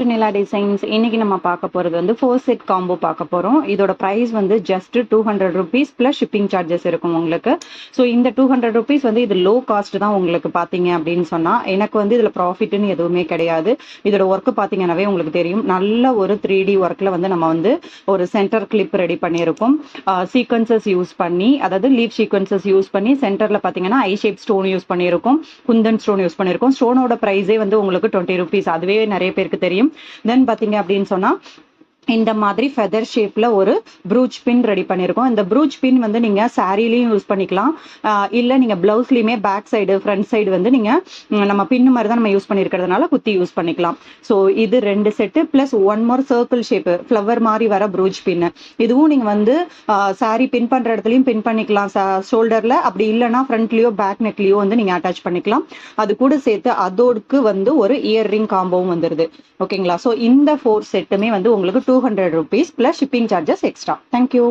To Nila designs. இன்னைக்கு நம்ம பார்க்க போகிறது வந்து 4 செட் காம்போ பார்க்க போகிறோம். இதோட ப்ரைஸ் வந்து just 200 rupees plus shipping charges இருக்கும் உங்களுக்கு. ஸோ இந்த 200 ருபீஸ் வந்து இது லோ காஸ்ட் தான் உங்களுக்கு பார்த்தீங்க அப்படின்னு சொன்னால். எனக்கு வந்து இதில் ப்ராஃபிட்னு எதுவுமே கிடையாது. இதோட ஒர்க்கு பார்த்தீங்கன்னாவே உங்களுக்கு தெரியும். நல்ல ஒரு 3D ஒர்க்கில் வந்து நம்ம வந்து ஒரு சென்டர் கிளிப் ரெடி பண்ணியிருக்கோம். சீக்வன்சஸ் யூஸ் பண்ணி, அதாவது லீஃப் சீக்வன்சஸ் யூஸ் பண்ணி சென்டரில் பார்த்தீங்கன்னா ஐ ஷேப் ஸ்டோன் யூஸ் பண்ணியிருக்கோம், குந்தன் ஸ்டோன் யூஸ் பண்ணியிருக்கோம். ஸ்டோனோட ப்ரைஸே வந்து உங்களுக்கு 20 ருபீஸ். அதுவே நிறைய பேருக்கு தெரியும். தென் பாத்தீங்க அப்படின்னு சொன்னா இந்த மாதிரி ஃபெதர் ஷேப்ல ஒரு ப்ரூச் பின் ரெடி பண்ணியிருக்கோம். இந்த ப்ரூச் பின் வந்து நீங்க சாரிலையும் யூஸ் பண்ணிக்கலாம், இல்ல நீங்க பிளவுஸ்லயுமே பேக் சைடு ஃப்ரண்ட் சைடு வந்து நீங்க நம்ம பின்னு மாதிரி தான் நம்ம யூஸ் பண்ணியிருக்கிறதுனால குத்தி யூஸ் பண்ணிக்கலாம். ஸோ இது 2 செட்டு பிளஸ் 1 மோர் சர்க்கிள் ஷேப் ஃப்ளவர் மாதிரி வர ப்ரூச் பின். இதுவும் நீங்க வந்து சாரி பின் பண்ற இடத்துலயும் பின் பண்ணிக்கலாம் ஷோல்டர்ல. அப்படி இல்லைன்னா ஃப்ரண்ட்லயோ பேக் நெக்லயோ வந்து நீங்க அட்டாச் பண்ணிக்கலாம். அது கூட சேர்த்து அதோடுக்கு வந்து ஒரு இயர் ரிங் காம்போவும் வந்துருது. ஓகேங்களா? ஸோ இந்த 4 செட்டுமே வந்து உங்களுக்கு 200 rupees plus shipping charges extra. Thank you.